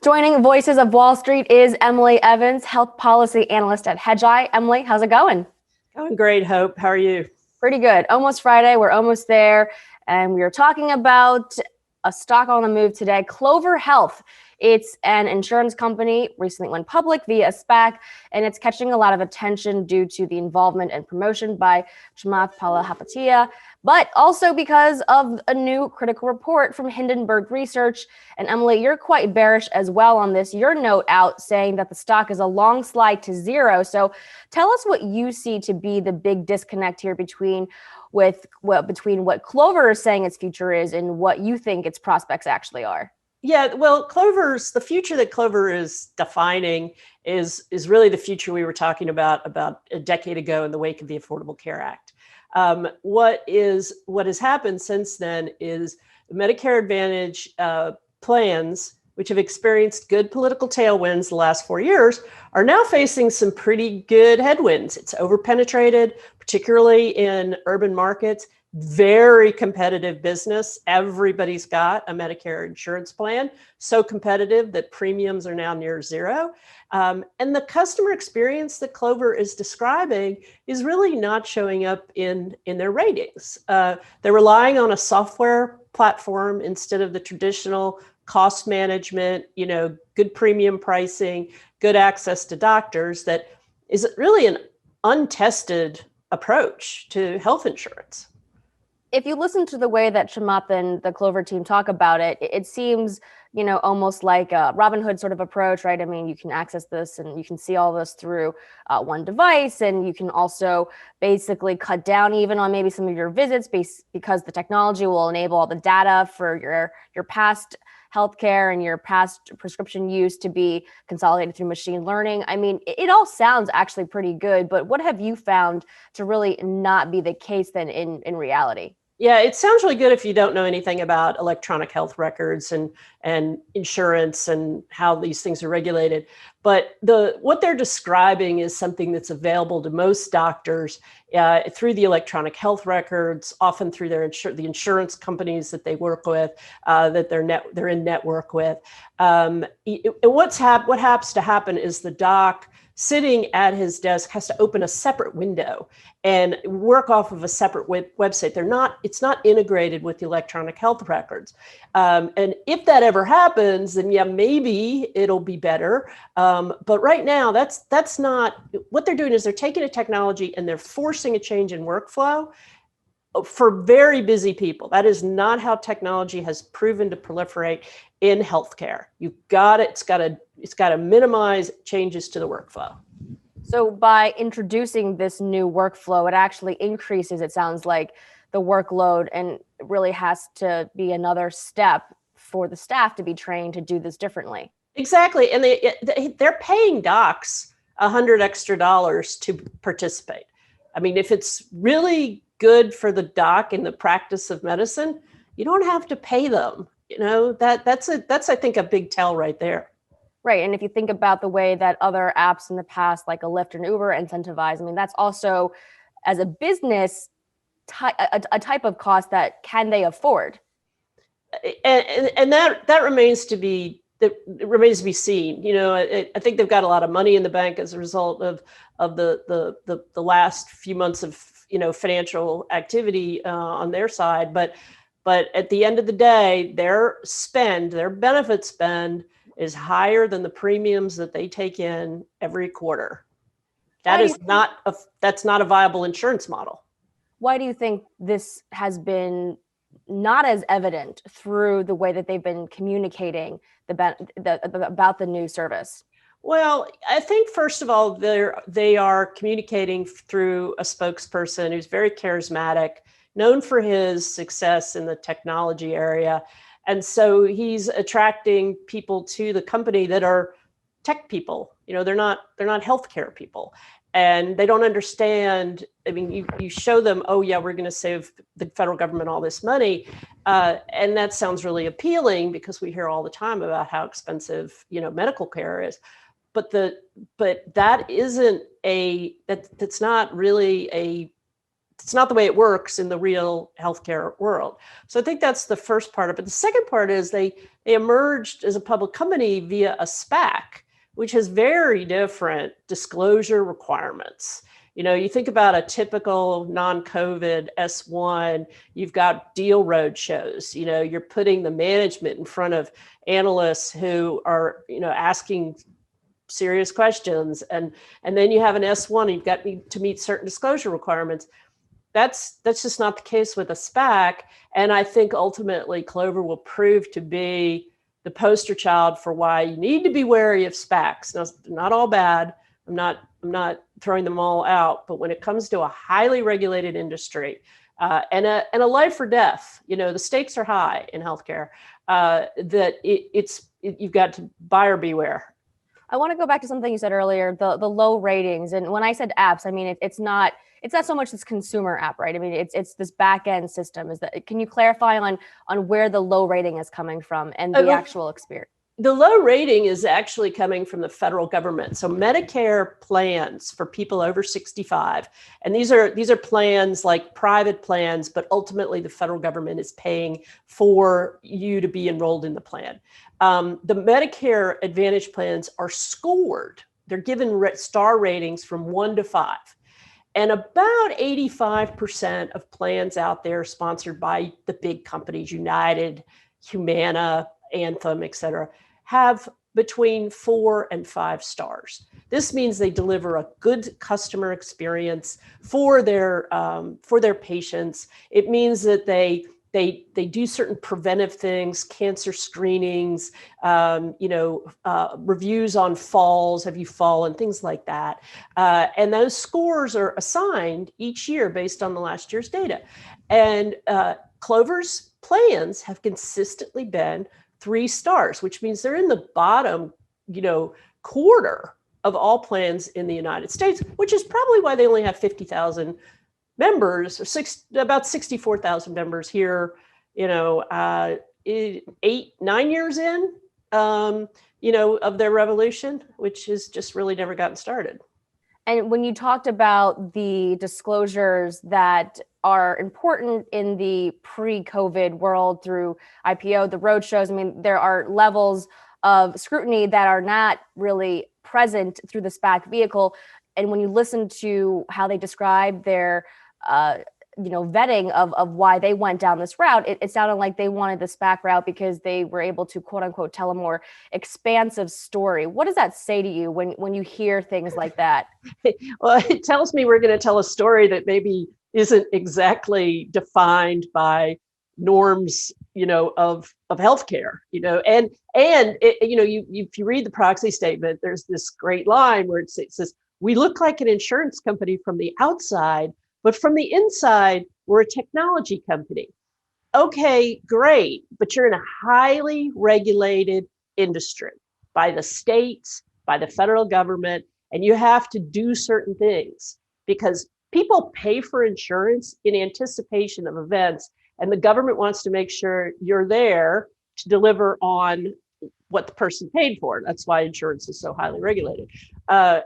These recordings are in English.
Joining Voices of Wall Street is Emily Evans, health policy analyst at Hedgeye. Emily, how's it going? Going great, Hope. How are you? Pretty good. Almost Friday. We're almost there. And we are talking about a stock on the move today, Clover Health. It's an insurance company, recently went public via a SPAC, and it's catching a lot of attention due to the involvement and promotion by Chamath Palihapitiya, but also because of a new critical report from Hindenburg Research. And Emily, you're quite bearish as well on this. Your note out saying that the stock is a long slide to zero. So tell us what you see to be the big disconnect here between what Clover is saying its future is and what you think its prospects actually are. Yeah, well, the future that Clover is defining is really the future we were talking about a decade ago in the wake of the Affordable Care Act. What has happened since then is the Medicare Advantage plans, which have experienced good political tailwinds the last 4 years, are now facing some pretty good headwinds. It's overpenetrated, particularly in urban markets. Very competitive business. Everybody's got a Medicare insurance plan, so competitive that premiums are now near zero. And the customer experience that Clover is describing is really not showing up in their ratings. They're relying on a software platform instead of the traditional cost management, good premium pricing, good access to doctors. That is really an untested approach to health insurance. If you listen to the way that Chamath and the Clover team talk about it, it seems, almost like a Robin Hood sort of approach, right? I mean, you can access this and you can see all this through one device, and you can also basically cut down even on maybe some of your visits because the technology will enable all the data for your past healthcare and your past prescription use to be consolidated through machine learning. I mean, it all sounds actually pretty good, but what have you found to really not be the case then in reality? Yeah, it sounds really good if you don't know anything about electronic health records and insurance and how these things are regulated. But what they're describing is something that's available to most doctors through the electronic health records, often through the insurance companies that they work with, that they're in network with. What happens to happen is the doc sitting at his desk has to open a separate window and work off of a separate website. It's not integrated with the electronic health records. And if that ever happens, then yeah, maybe it'll be better. But right now, that's not what they're doing. Is they're taking a technology and they're forcing a change in workflow for very busy people. That is not how technology has proven to proliferate in healthcare. It's got to minimize changes to the workflow. So by introducing this new workflow, it actually increases, it sounds like, the workload, and it really has to be another step for the staff to be trained to do this differently. Exactly. And they're paying docs $100 extra to participate. I mean, if it's really good for the doc in the practice of medicine, you don't have to pay them. That's I think a big tell right there. Right. And if you think about the way that other apps in the past, like a Lyft and Uber, incentivize, I mean, that's also, as a business, a type of cost that can they afford? And that remains to be seen. I think they've got a lot of money in the bank as a result of the last few months of financial activity on their side, but at the end of the day, their benefit spend is higher than the premiums that they take in every quarter. That's not a viable insurance model. Why do you think this has been not as evident through the way that they've been communicating about the new service? Well, I think first of all, they are communicating through a spokesperson who's very charismatic, known for his success in the technology area. And so he's attracting people to the company that are tech people. They're not healthcare people. And they don't understand. I mean, you show them, oh yeah, we're going to save the federal government all this money. And that sounds really appealing because we hear all the time about how expensive, medical care is. But that isn't that's not really a it's not the way it works in the real healthcare world. So I think that's the first part of it. The second part is they emerged as a public company via a SPAC, which has very different disclosure requirements. You think about a typical non-COVID S1, you've got deal roadshows, you're putting the management in front of analysts who are, asking serious questions. And then you have an S1, you've got to meet certain disclosure requirements. That's just not the case with a SPAC. And I think ultimately Clover will prove to be the poster child for why you need to be wary of SPACs. Now, they're not all bad. I'm not throwing them all out, but when it comes to a highly regulated industry and a life or death, the stakes are high in healthcare. You've got to buyer beware. I want to go back to something you said earlier, the low ratings. And when I said apps, I mean it's not so much this consumer app, right? I mean it's this back end system. Can you clarify on where the low rating is coming from and the actual experience? The low rating is actually coming from the federal government. So Medicare plans for people over 65, and these are plans like private plans, but ultimately the federal government is paying for you to be enrolled in the plan. The Medicare Advantage plans are scored. They're given star ratings from 1 to 5. And about 85% of plans out there sponsored by the big companies, United, Humana, Anthem, et cetera, have between 4 and 5 stars. This means they deliver a good customer experience for their patients. It means that they do certain preventive things, cancer screenings, reviews on falls, have you fallen, things like that. And those scores are assigned each year based on the last year's data. And Clover's plans have consistently been 3 stars, which means they're in the bottom, quarter of all plans in the United States, which is probably why they only have 50,000 members, or about 64,000 members here, 8-9 years in, of their revolution, which has just really never gotten started. And when you talked about the disclosures that are important in the pre-COVID world through IPO, the roadshows, I mean, there are levels of scrutiny that are not really present through the SPAC vehicle. And when you listen to how they describe their vetting of why they went down this route, it sounded like they wanted the SPAC route because they were able to, quote unquote, tell a more expansive story. What does that say to you when you hear things like that? Well, it tells me we're going to tell a story that maybe isn't exactly defined by norms, of healthcare, and if you read the proxy statement, there's this great line where it says, "We look like an insurance company from the outside, but from the inside, we're a technology company." Okay, great. But you're in a highly regulated industry by the states, by the federal government, and you have to do certain things because people pay for insurance in anticipation of events, and the government wants to make sure you're there to deliver on what the person paid for. That's why insurance is so highly regulated. So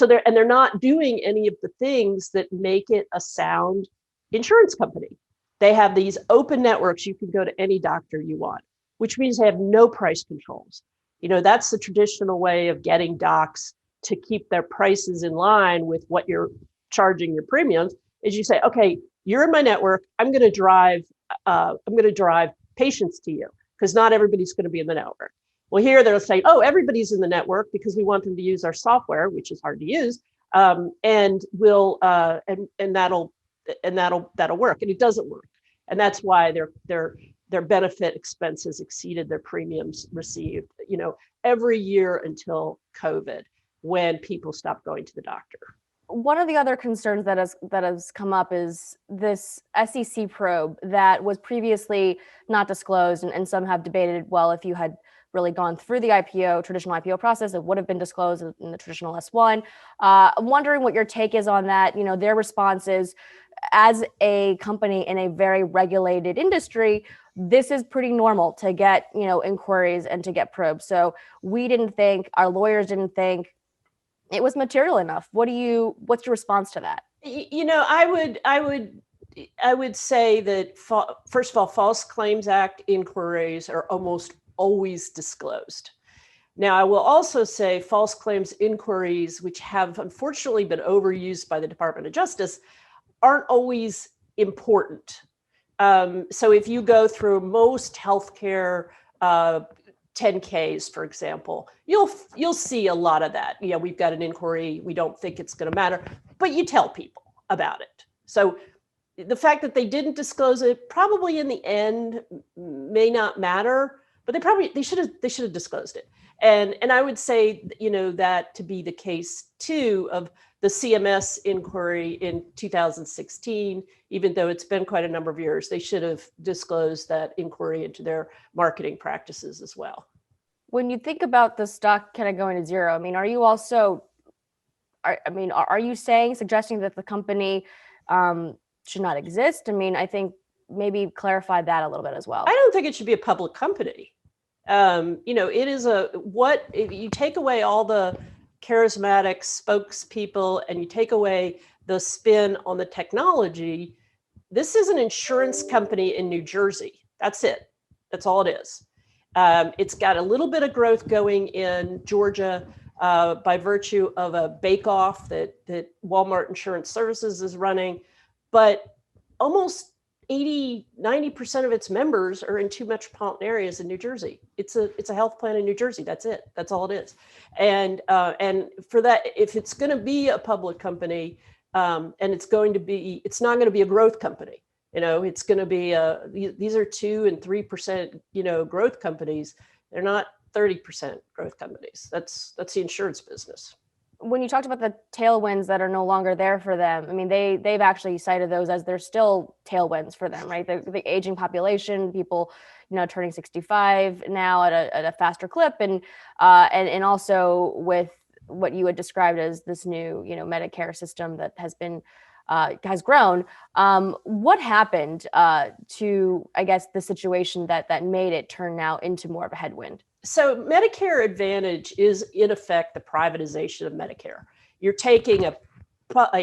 they're not doing any of the things that make it a sound insurance company. They have these open networks. You can go to any doctor you want, which means they have no price controls. That's the traditional way of getting docs to keep their prices in line with what you're charging your premiums. Is you say, okay, you're in my network. I'm going to drive patients to you because not everybody's going to be in the network. Well, here they'll say, oh, everybody's in the network because we want them to use our software, which is hard to use, and that'll work. And it doesn't work, and that's why their benefit expenses exceeded their premiums received, every year until COVID, when people stopped going to the doctor. One of the other concerns that has come up is this SEC probe that was previously not disclosed, and some have debated, well, if you had really gone through the traditional IPO process, it would have been disclosed in the traditional S1. I'm wondering what your take is on that. Their response is, as a company in a very regulated industry, this is pretty normal to get, inquiries and to get probes. So our lawyers didn't think it was material enough. What's your response to that? I would say that first of all, False Claims Act inquiries are almost always disclosed. Now, I will also say false claims inquiries, which have unfortunately been overused by the Department of Justice, aren't always important. So if you go through most healthcare 10Ks, for example, you'll see a lot of that. Yeah, we've got an inquiry. We don't think it's going to matter, but you tell people about it. So the fact that they didn't disclose it probably in the end may not matter, but they should have disclosed it. And I would say, that to be the case too of the CMS inquiry in 2016, even though it's been quite a number of years, they should have disclosed that inquiry into their marketing practices as well. When you think about the stock kind of going to zero, I mean, are you suggesting that the company should not exist? I mean, I think maybe clarify that a little bit as well. I don't think it should be a public company. It is if you take away all the charismatic spokespeople and you take away the spin on the technology, this is an insurance company in New Jersey. That's it. That's all it is. It's got a little bit of growth going in Georgia by virtue of a bake-off that Walmart Insurance Services is running, but almost 80-90% of its members are in two metropolitan areas in New Jersey. It's a health plan in New Jersey. That's it. That's all it is. And for that, if it's going to be a public company, and it's not going to be a growth company. It's going to be these are 2 and 3%, growth companies. They're not 30% growth companies. That's the insurance business. When you talked about the tailwinds that are no longer there for them, I mean, they've actually cited those as they're still tailwinds for them, right? The aging population, people, turning 65 now at a faster clip, and also with what you had described as this new, Medicare system that has grown. What happened to, I guess, the situation that made it turn now into more of a headwind? So Medicare Advantage is, in effect, the privatization of Medicare. You're taking a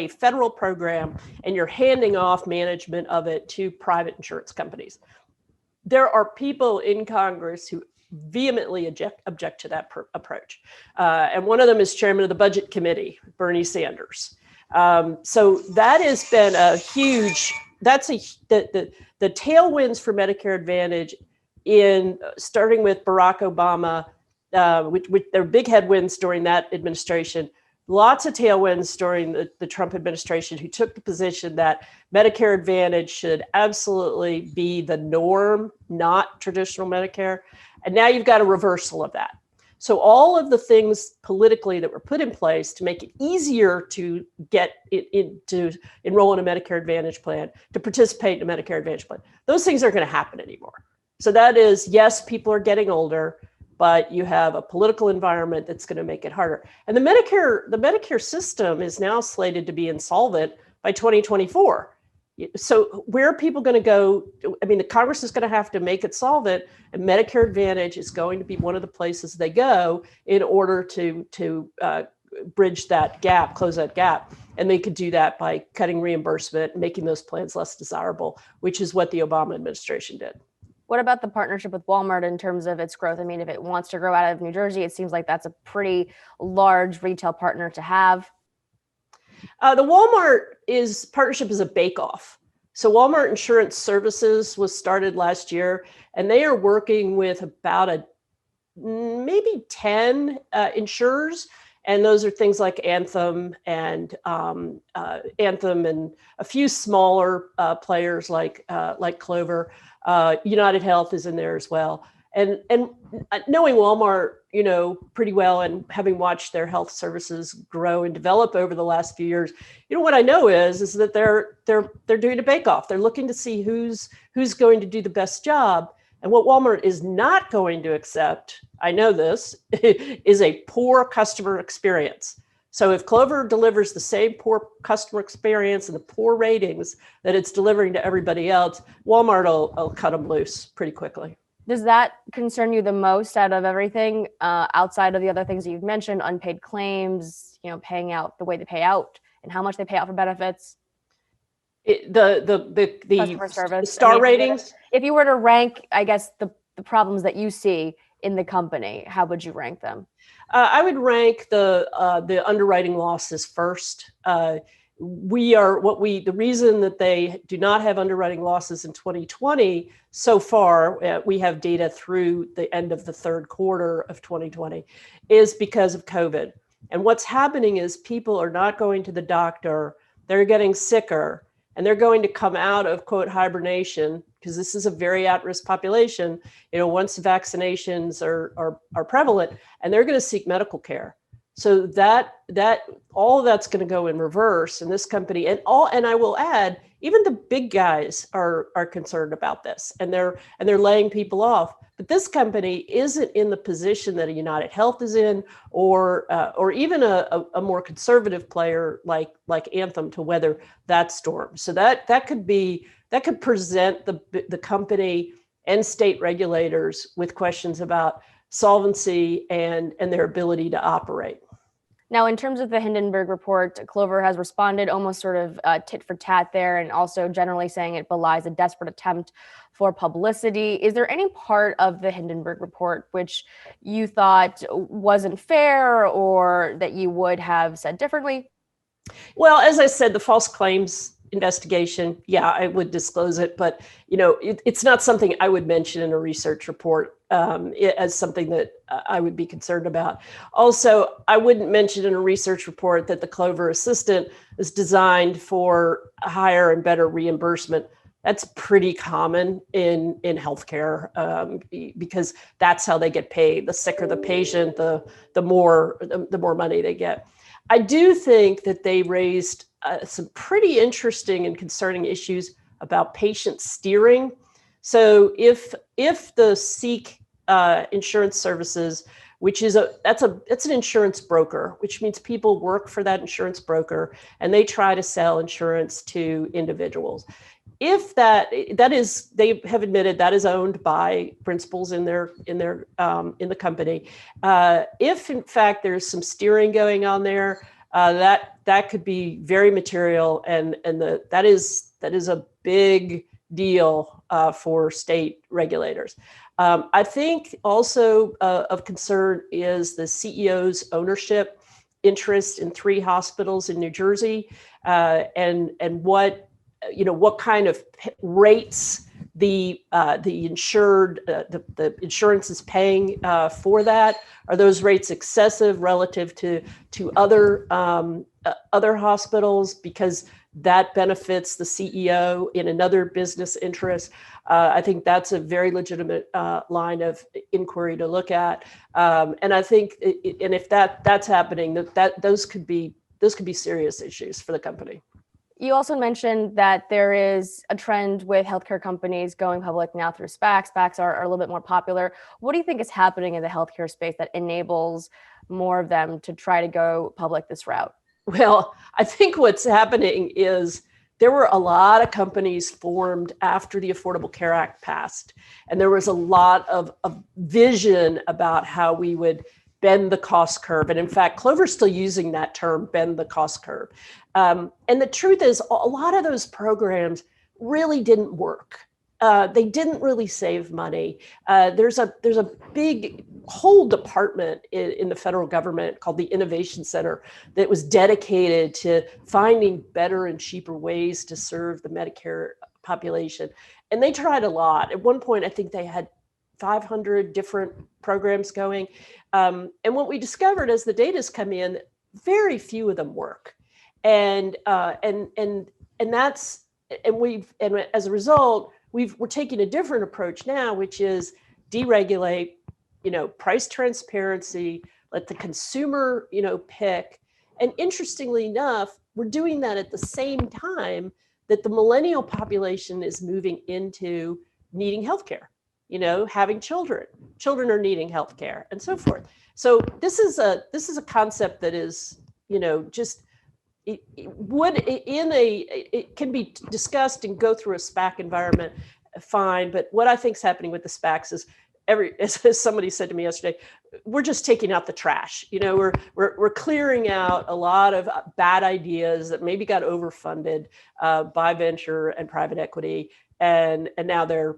federal program and you're handing off management of it to private insurance companies. There are people in Congress who vehemently object to that approach. And one of them is chairman of the Budget Committee, Bernie Sanders. So that has been a huge, the tailwinds for Medicare Advantage starting with Barack Obama, which there were big headwinds during that administration, lots of tailwinds during the Trump administration, who took the position that Medicare Advantage should absolutely be the norm, not traditional Medicare. And now you've got a reversal of that. So all of the things politically that were put in place to make it easier to get to enroll in a Medicare Advantage plan, to participate in a Medicare Advantage plan, those things aren't going to happen anymore. So that is, yes, people are getting older, but you have a political environment that's going to make it harder. And the Medicare system is now slated to be insolvent by 2024. So where are people going to go? I mean, the Congress is going to have to make it solvent, and Medicare Advantage is going to be one of the places they go in order to bridge that gap, close that gap. And they could do that by cutting reimbursement, making those plans less desirable, which is what the Obama administration did. What about the partnership with Walmart in terms of its growth? I mean, if it wants to grow out of New Jersey, it seems like that's a pretty large retail partner to have. The Walmart partnership is a bake-off. So Walmart Insurance Services was started last year, and they are working with about maybe 10 insurers. And those are things like Anthem and a few smaller players like Clover. United Health is in there as well. And knowing Walmart, pretty well, and having watched their health services grow and develop over the last few years, what I know is that they're doing a bake-off. They're looking to see who's going to do the best job. And what Walmart is not going to accept, I know this, is a poor customer experience. So if Clover delivers the same poor customer experience and the poor ratings that it's delivering to everybody else, Walmart will cut them loose pretty quickly. Does that concern you the most out of everything, outside of the other things that you've mentioned, unpaid claims, paying out the way they pay out and how much they pay out for benefits? The Customer service, star ratings. If you were to rank, I guess, the problems that you see in the company, how would you rank them? I would rank the underwriting losses first. The reason that they do not have underwriting losses in 2020 so far, we have data through the end of the third quarter of 2020, is because of COVID. And what's happening is people are not going to the doctor, they're getting sicker, and they're going to come out of, quote, hibernation, because this is a very at-risk population, once vaccinations are prevalent, and they're going to seek medical care. So that all of that's going to go in reverse in this company. And I will add, even the big guys are concerned about this, and they're laying people off. But this company isn't in the position that a United Health is in, or even a more conservative player like Anthem to weather that storm. So that could present the company and state regulators with questions about solvency and their ability to operate. Now, in terms of the Hindenburg report, Clover has responded almost sort of tit for tat there, and also generally saying it belies a desperate attempt for publicity. Is there any part of the Hindenburg report which you thought wasn't fair or that you would have said differently? Well, as I said, the false claims investigation, yeah, I would disclose it, but it's not something I would mention in a research report as something that I would be concerned about. Also, I wouldn't mention in a research report that the Clover Assistant is designed for higher and better reimbursement. That's pretty common in healthcare because that's how they get paid. The sicker the patient, the more money they get. I do think that they raised some pretty interesting and concerning issues about patient steering. So if the Seek Insurance Services, which is that's an insurance broker, which means people work for that insurance broker and they try to sell insurance to individuals. If that is, they have admitted that is owned by principals in the company. If in fact there's some steering going on there, that could be very material, and that is a big deal for state regulators. I think also of concern is the CEO's ownership interest in 3 hospitals in New Jersey, and what kind of rates the insured the insurance is paying for that. Are those rates excessive relative to other hospitals, because that benefits the CEO in another business interest? I think that's a very legitimate line of inquiry to look at, and I think and if that's happening, that those could be serious issues for the company. You also mentioned that there is a trend with healthcare companies going public now through SPACs. SPACs are a little bit more popular. What do you think is happening in the healthcare space that enables more of them to try to go public this route? Well, I think what's happening is there were a lot of companies formed after the Affordable Care Act passed, and there was a lot of vision about how we would bend the cost curve. And in fact, Clover's still using that term, bend the cost curve. And the truth is, a lot of those programs really didn't work. They didn't really save money. There's a big whole department in the federal government called the Innovation Center that was dedicated to finding better and cheaper ways to serve the Medicare population. And they tried a lot. At one point, I think they had 500 different programs going. And what we discovered as the data's come in, very few of them work. And as a result, we're taking a different approach now, which is deregulate, price transparency, let the consumer, pick. And interestingly enough, we're doing that at the same time that the millennial population is moving into needing healthcare, having children. Children are needing healthcare and so forth. So this is a concept that is, it can be discussed and go through a SPAC environment, fine. But what I think is happening with the SPACs is as somebody said to me yesterday, we're just taking out the trash. We're clearing out a lot of bad ideas that maybe got overfunded by venture and private equity, and now they're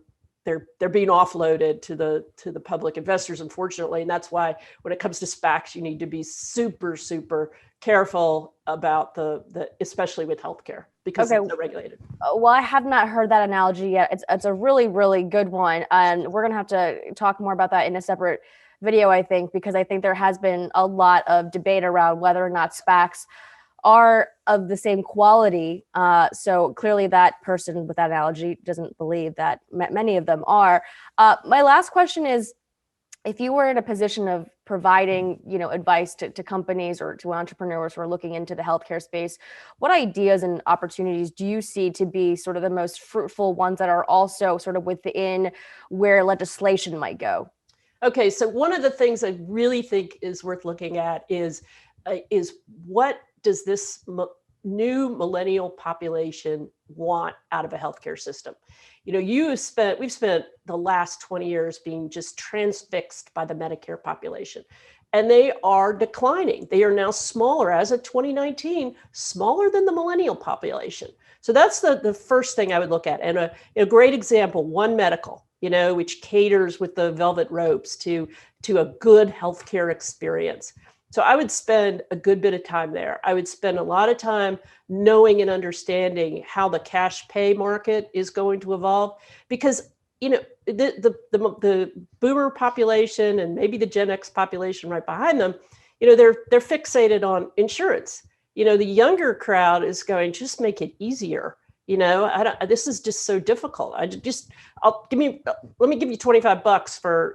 being offloaded to the public investors, unfortunately. And that's why when it comes to SPACs, you need to be super, super careful about the especially with healthcare, because it's so regulated. Well, I have not heard that analogy yet. It's a really, really good one. And we're going to have to talk more about that in a separate video, I think, because I think there has been a lot of debate around whether or not SPACs are of the same quality. So clearly that person with that analogy doesn't believe that many of them are. My last question is, if you were in a position of providing, advice to companies or to entrepreneurs who are looking into the healthcare space, what ideas and opportunities do you see to be sort of the most fruitful ones that are also sort of within where legislation might go? Okay, so one of the things I really think is worth looking at is what does this new millennial population want out of a healthcare system? We've spent the last 20 years being just transfixed by the Medicare population, and they are declining. They are now smaller, as of 2019, smaller than the millennial population. So that's the first thing I would look at. And a great example, One Medical, which caters with the velvet ropes to a good healthcare experience. So I would spend a good bit of time there. I would spend a lot of time knowing and understanding how the cash pay market is going to evolve, because the boomer population and maybe the Gen X population right behind them, they're fixated on insurance. The younger crowd is going, just make it easier. This is just so difficult. Let me give you $25 for,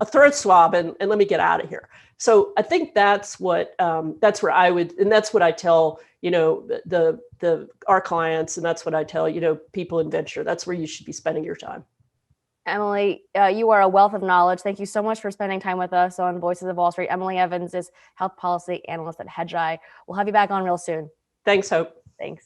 a throat swab and let me get out of here. So I think that's where I would, and that's what I tell, our clients, and that's what I tell, people in venture. That's where you should be spending your time. Emily, you are a wealth of knowledge. Thank you so much for spending time with us on Voices of Wall Street. Emily Evans is health policy analyst at Hedgeye. We'll have you back on real soon. Thanks, Hope. Thanks.